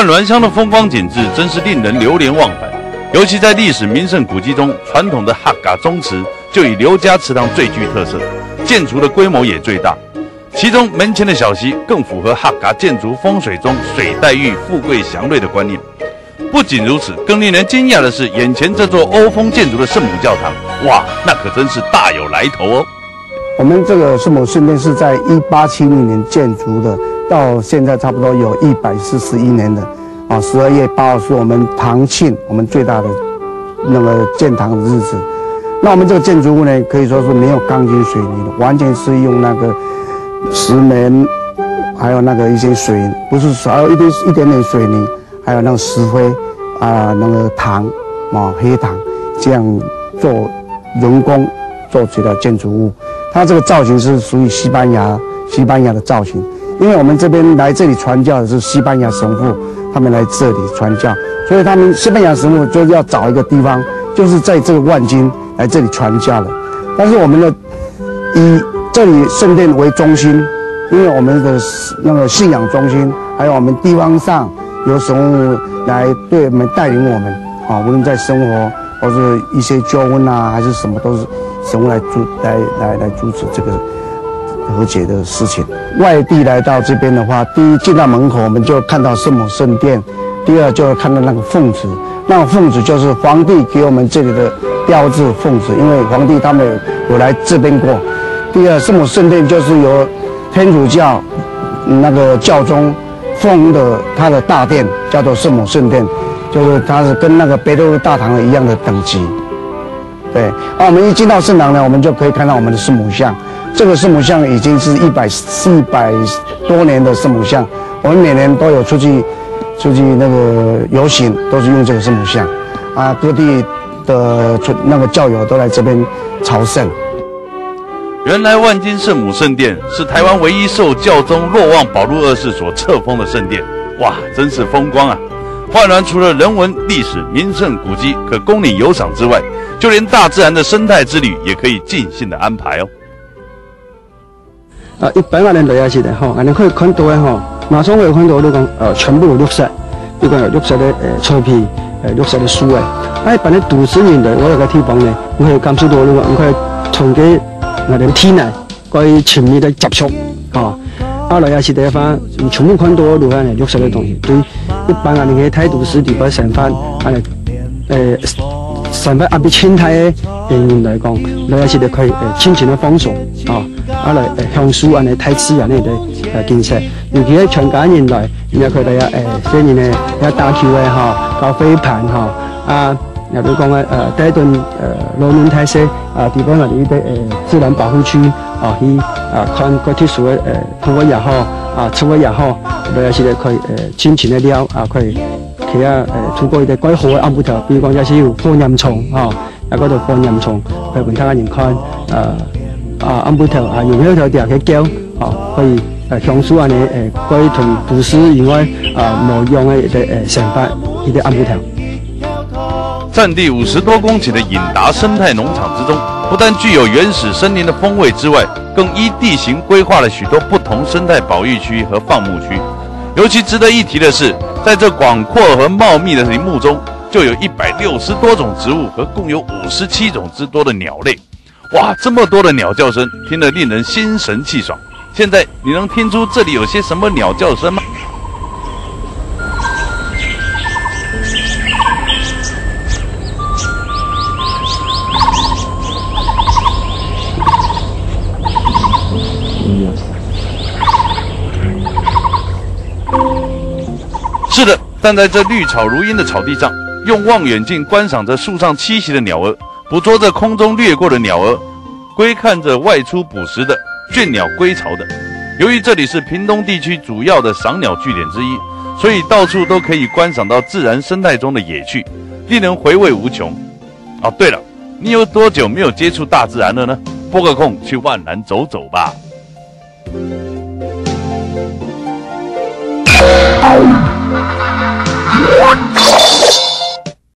万峦乡的风光景致真是令人流连忘返，尤其在历史名胜古迹中，传统的哈嘎宗祠就以刘家祠堂最具特色，建筑的规模也最大。其中门前的小溪更符合哈嘎建筑风水中水带玉、富贵祥瑞的观念。不仅如此，更令人惊讶的是，眼前这座欧风建筑的圣母教堂，哇，那可真是大有来头哦！我们这个圣母圣殿是在1870年建筑的，到现在差不多有141年的。12月8号是我们堂庆，我们最大的那个建堂的日子。那我们这个建筑物呢，可以说是没有钢筋水泥的，完全是用那个石棉，还有那个一些水，不是还有一点点水泥，还有那个石灰那个糖黑糖，这样做人工做起的建筑物。它这个造型是属于西班牙的造型，因为我们这边来这里传教的是西班牙神父，他们来这里传教，所以他们西班牙神父就是要找一个地方，就是在这个万金来这里传教的。但是我们的以这里圣殿为中心，因为我们的那个信仰中心，还有我们地方上有神父来对我们带领我们无论在生活或是一些纠纷还是什么，都是神父来主持这个和解的事情。外地来到这边的话，第一进到门口我们就看到圣母圣殿，第二就看到那个奉旨，那个奉旨就是皇帝给我们这里的标志奉旨，因为皇帝他们有来这边过。第二，圣母圣殿就是由天主教那个教宗封的他的大殿，叫做圣母圣殿，就是它是跟那个北斗大堂的一样的等级。对，我们一进到圣堂呢，我们就可以看到我们的圣母像。这个圣母像已经是100多年的圣母像，我们每年都有出去那个游行，都是用这个圣母像各地的那个教友都来这边朝圣。原来万金圣母圣殿是台湾唯一受教宗若望保禄2世所册封的圣殿，哇，真是风光啊！万峦除了人文、历史、名胜古迹可供你游赏之外，就连大自然的生态之旅也可以尽兴的安排哦。一般人来是的你可以看到的马上会看到那个全部有绿色，一个有绿色的草皮，绿色的树一般的都市人来我有个地方呢，你可以感受到那个，你可以从我哋天啊，可以亲密的接触來也是地方，全部看到路上綠色的東西。對一般你嘅態度是地方成分成分比青態嘅人員來講，來也是哋可以盡情的放鬆來享受睇自然嘅景色。尤其係全家人來，然後佢哋雖然咧有打球嘅搞飛盤又比如講第一頓老年睇些地方我哋啲自然保護區去看個特殊嘅動物也好植物也好，有時咧可以盡情的了可以去通過一啲改好嘅安排頭，比如講有時有放任蟲喺嗰度放任蟲，去俾他人看安排頭用嗰條條去叫可以享受你可以同都市以外無用嘅一啲成法一啲安排頭。占地50多公頃的引达生态农场之中，不但具有原始森林的风味之外，更依地形规划了许多不同生态保育区和放牧区。尤其值得一提的是，在这广阔和茂密的林木中，就有160多种植物和共有57种之多的鸟类。哇，这么多的鸟叫声，听得令人心神气爽。现在你能听出这里有些什么鸟叫声吗？是的，站在这绿草如茵的草地上，用望远镜观赏着树上栖息的鸟儿，捕捉着空中掠过的鸟儿，观看着外出捕食的倦鸟归巢的。由于这里是屏东地区主要的赏鸟据点之一，所以到处都可以观赏到自然生态中的野趣，令人回味无穷。对了，你有多久没有接触大自然了呢？拨个空去万峦走走吧。